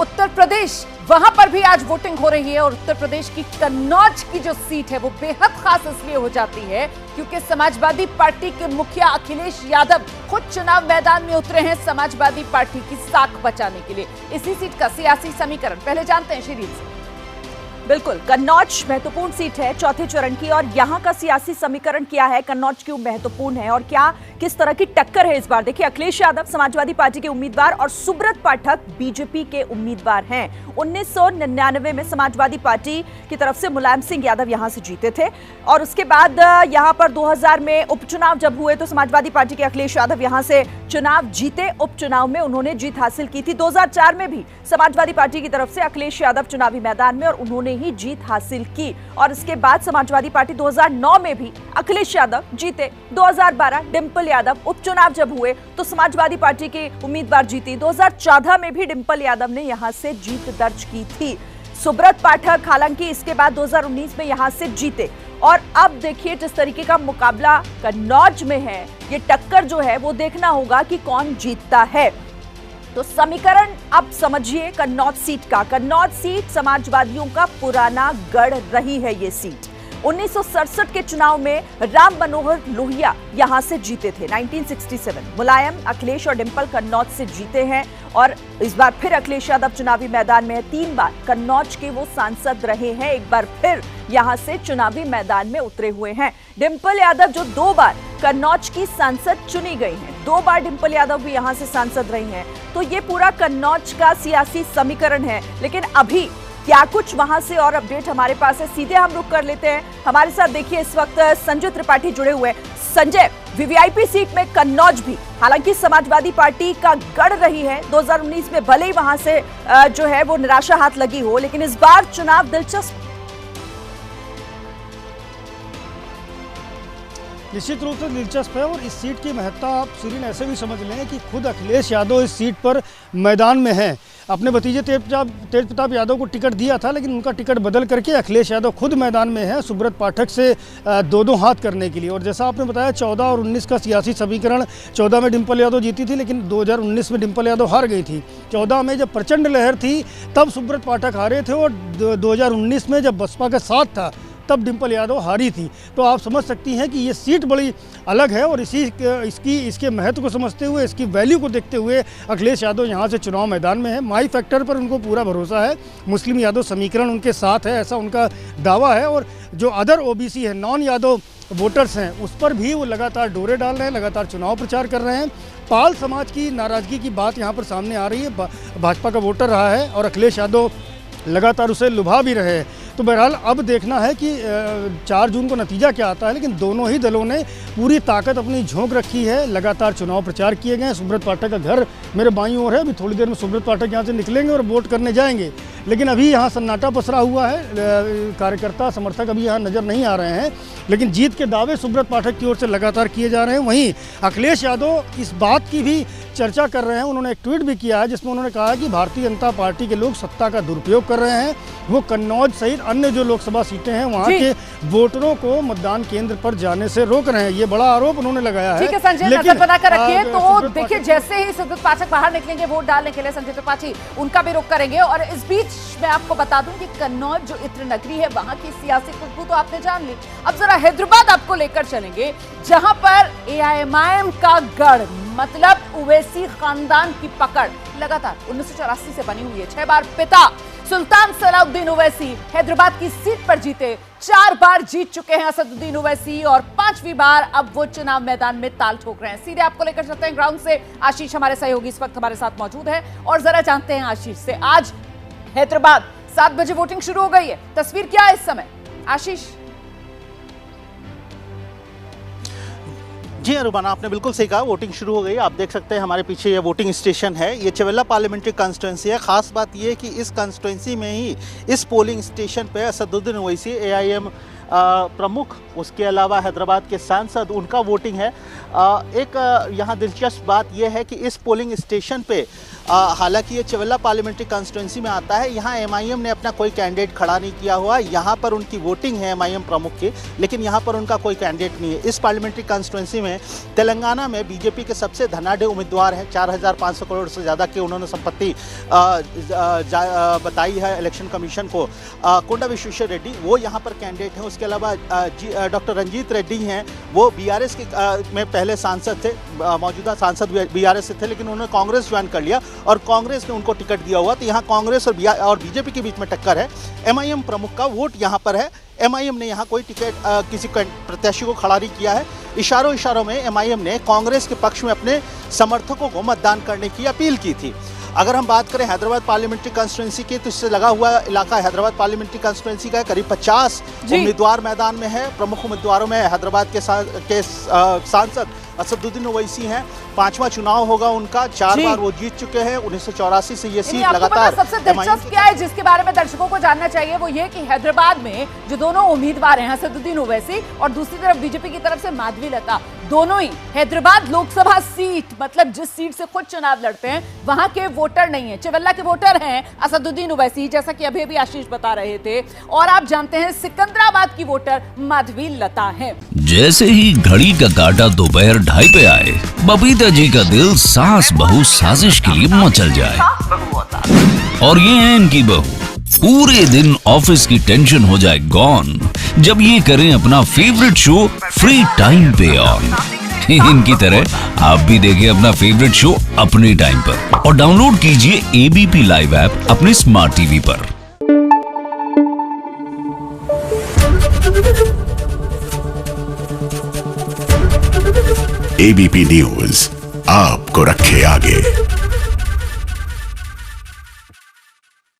उत्तर प्रदेश, वहां पर भी आज वोटिंग हो रही है और उत्तर प्रदेश की कन्नौज की जो सीट है वो बेहद खास इसलिए हो जाती है क्योंकि समाजवादी पार्टी के मुखिया अखिलेश यादव खुद चुनाव मैदान में उतरे हैं समाजवादी पार्टी की साख बचाने के लिए। इसी सीट का सियासी समीकरण पहले जानते हैं शीरीन से। बिल्कुल, कन्नौज महत्वपूर्ण सीट है चौथे चरण की और यहाँ का सियासी समीकरण क्या है, कन्नौज क्यों महत्वपूर्ण है और क्या किस तरह की टक्कर है इस बार। देखिए, अखिलेश यादव समाजवादी पार्टी के उम्मीदवार और सुब्रत पाठक बीजेपी के उम्मीदवार हैं। 1999 में समाजवादी पार्टी की तरफ से मुलायम सिंह यादव यहां से जीते थे और उसके बाद यहां पर 2000 में उपचुनाव जब हुए तो समाजवादी पार्टी के अखिलेश यादव यहां से चुनाव जीते। उपचुनाव में उन्होंने जीत हासिल की थी। 2004 में भी समाजवादी पार्टी की तरफ से अखिलेश यादव चुनावी मैदान में और उन्होंने ही जीत हासिल की और इसके बाद समाजवादी पार्टी 2009 में भी अखिलेश यादव जीते। 2012 डिंपल यादव उपचुनाव जब हुए तो समाजवादी पार्टी के उम्मीदवार जीती। 2014 में भी डिंपल यादव ने यहां से जीत दर्ज की थी। सुब्रत पाठक हालांकि इसके बाद 2019 में यहां से जीते और अब देखिए जिस तरीके का मुकाबला कन्नौज में है, ये टक्कर जो है वो देखना होगा कि कौन जीतता है। तो समीकरण अब समझिए कन्नौज सीट का। कन्नौज सीट समाजवादियों का पुराना गढ़ रही है। ये सीट 1967 के चुनाव में राम मनोहर लोहिया यहां से जीते थे। 1967 मुलायम, अखिलेश और डिंपल कन्नौज से जीते हैं और इस बार फिर अखिलेश यादव चुनावी मैदान में है। 3 बार कन्नौज के वो सांसद रहे हैं, एक बार फिर यहां से चुनावी मैदान में उतरे हुए हैं। डिंपल यादव जो 2 बार कन्नौज की सांसद चुनी गई हैं, 2 बार डिंपल यादव भी यहां से सांसद रही हैं। तो ये पूरा कन्नौज का सियासी समीकरण है। लेकिन अभी क्या कुछ वहां से और अपडेट हमारे पास है, सीधे हम रुक कर लेते हैं। हमारे साथ देखिए इस वक्त संजय त्रिपाठी जुड़े हुए हैं। संजय, वीवीआईपी सीट में कन्नौज भी हालांकि समाजवादी पार्टी का गढ़ रही है। 2019 में भले ही वहां से जो है वो निराशा हाथ लगी हो, लेकिन इस बार चुनाव दिलचस्प। निश्चित रूप से दिलचस्प है और इस सीट की महत्ता आप शीरीन ऐसे भी समझ लें कि खुद अखिलेश यादव इस सीट पर मैदान में हैं। अपने भतीजे तेज प्रताप यादव को टिकट दिया था, लेकिन उनका टिकट बदल करके अखिलेश यादव खुद मैदान में हैं सुब्रत पाठक से 2-2 हाथ करने के लिए। और जैसा आपने बताया 14 और 19 का सियासी समीकरण, 14 में डिंपल यादव जीती थी लेकिन 2019 में डिंपल यादव हार गई थी। 14 में जब प्रचंड लहर थी तब सुब्रत पाठक हारे थे और 2019 में जब बसपा का साथ था तब डिंपल यादव हारी थी। तो आप समझ सकती हैं कि ये सीट बड़ी अलग है और इसके महत्व को समझते हुए, इसकी वैल्यू को देखते हुए अखिलेश यादव यहाँ से चुनाव मैदान में है। माई फैक्टर पर उनको पूरा भरोसा है। मुस्लिम यादव समीकरण उनके साथ है, ऐसा उनका दावा है। और जो अदर ओबीसी है, नॉन यादव वोटर्स हैं, उस पर भी वो लगातार डोरे डाल रहे हैं, लगातार चुनाव प्रचार कर रहे हैं। पाल समाज की नाराज़गी की बात यहाँ पर सामने आ रही है। भाजपा का वोटर रहा है और अखिलेश यादव लगातार उसे लुभा भी रहे हैं। तो बहरहाल अब देखना है कि 4 जून को नतीजा क्या आता है, लेकिन दोनों ही दलों ने पूरी ताकत अपनी झोंक रखी है। लगातार चुनाव प्रचार किए गए हैं। सुब्रत पाठक का घर मेरे बाईं ओर है। अभी थोड़ी देर में सुब्रत पाठक यहाँ से निकलेंगे और वोट करने जाएंगे, लेकिन अभी यहाँ सन्नाटा पसरा हुआ है। कार्यकर्ता समर्थक अभी यहाँ नज़र नहीं आ रहे हैं, लेकिन जीत के दावे सुब्रत पाठक की ओर से लगातार किए जा रहे हैं। वहीं अखिलेश यादव इस बात की भी चर्चा कर रहे हैं। उन्होंने एक ट्वीट भी किया है जिसमें उन्होंने कहा कि भारतीय जनता पार्टी के लोग सत्ता का दुरुपयोग कर रहे हैं। वो कन्नौज सहित अन्य जो लोकसभा सीटें हैं वहाँ के वोटरों को मतदान केंद्र पर जाने से रोक रहे हैं। ये बड़ा आरोप उन्होंने लगाया है। ठीक है संजय, नजर बनाकर रखिए। तो देखिए जैसे ही सुब्रत पाठक बाहर निकलेंगे वोट डालने के लिए, संजय त्रिपाठी उनका भी रुख करेंगे। और इस बीच मैं आपको बता दूं कि कन्नौज जो इत्र नगरी है, वहां की सियासी खुशबू तो आपने जान ली। अब जरा हैदराबाद आपको लेकर चलेंगे, जहां पर एआईएमआईएम का गढ़ मतलब ओवैसी खानदान की पकड़ लगातार 1984 से बनी हुई है। 6 बार पिता सुल्तान सलाउद्दीन ओवैसी हैदराबाद की सीट पर जीते, 4 बार जीत चुके हैं असदुद्दीन ओवैसी और 5वीं बार अब वो चुनाव मैदान में ताल ठोक रहे हैं। सीधे आपको लेकर चलते हैं ग्राउंड से। आशीष हमारे सहयोगी इस वक्त हमारे साथ मौजूद है और जरा जानते हैं आशीष से, आज हैदराबाद 7 बजे वोटिंग शुरू हो गई है, तस्वीर क्या है इस समय आशीष? जी रुबाना, आपने बिल्कुल सही कहा, वोटिंग शुरू हो गई। आप देख सकते हैं हमारे पीछे ये वोटिंग स्टेशन है। ये चवेला पार्लियामेंट्री कॉन्स्टिट्यूंसी है। खास बात ये है कि इस कॉन्स्टिट्यूंसी में ही इस पोलिंग स्टेशन पे असदुद्दीन ओवैसी एआईएम प्रमुख, उसके अलावा हैदराबाद के सांसद, उनका वोटिंग है। एक यहाँ दिलचस्प बात यह है कि इस पोलिंग स्टेशन पे हालांकि ये चवेला पार्लियामेंट्री कॉन्स्टिट्यूंसी में आता है। यहाँ एमआईएम ने अपना कोई कैंडिडेट खड़ा नहीं किया हुआ। यहाँ पर उनकी वोटिंग है एमआईएम प्रमुख की, लेकिन यहाँ पर उनका कोई कैंडिडेट नहीं है। इस पार्लियामेंट्री कॉन्स्टिट्यूंसी में तेलंगाना में बीजेपी के सबसे धनाढ़ उम्मीदवार हैं। 4500 करोड़ से ज़्यादा की उन्होंने संपत्ति बताई है इलेक्शन कमीशन को। कोंडा विश्वेश्वर रेड्डी वो यहाँ पर कैंडिडेट हैं। उसके अलावा डॉक्टर रंजीत रेड्डी हैं, वो बीआरएस के में पहले सांसद थे, मौजूदा सांसद बीआरएस से थे, लेकिन उन्होंने कांग्रेस ज्वाइन कर लिया और कांग्रेस ने उनको टिकट दिया हुआ। तो यहाँ कांग्रेस और बीजेपी के बीच में टक्कर है। एमआईएम प्रमुख का वोट यहाँ पर है। एमआईएम ने यहाँ कोई टिकट किसी प्रत्याशी को खड़ा नहीं किया है। इशारों में एमआईएम ने कांग्रेस के पक्ष में अपने समर्थकों को मतदान करने की अपील की थी। अगर हम बात करें हैदराबाद पार्लियामेंट्री कॉन्स्टिट्यूंसी की, तो इससे लगा हुआ इलाका हैदराबाद पार्लियामेंट्री कॉन्स्टिट्यूंसी का करीब 50 उम्मीदवार मैदान में है। प्रमुख उम्मीदवारों में हैदराबाद के सांसद असदुद्दीन ओवैसी हैं। 5वां चुनाव होगा उनका, 4 बार वो जीत चुके हैं। 1984 से ये सीट लगातार। सबसे दिलचस्प क्या है जिसके बारे में दर्शकों को जानना चाहिए, वो ये कि हैदराबाद में जो दोनों उम्मीदवार हैं, असदुद्दीन ओवैसी और दूसरी तरफ बीजेपी की तरफ से माधवी लता, दोनों ही हैदराबाद लोकसभा सीट, मतलब जिस सीट से खुद चुनाव लड़ते हैं, वहां के वोटर नहीं है। चवेला के वोटर हैं असदुद्दीन ओवैसी, जैसा कि अभी आशीष बता रहे थे, और आप जानते हैं सिकंदराबाद की वोटर माधवी लता है। जैसे ही घड़ी का काटा दोपहर 2:30 पे आए, बबीता जी का दिल सास बहू साजिश के लिए मचल जाए। और ये है इनकी बहू, पूरे दिन ऑफिस की टेंशन हो जाए गॉन जब ये करें अपना फेवरेट शो फ्री टाइम पे ऑन। इनकी तरह आप भी देखें अपना फेवरेट शो अपने टाइम पर और डाउनलोड कीजिए एबीपी लाइव ऐप अपने स्मार्ट टीवी पर। एबीपी न्यूज आपको रखे आगे।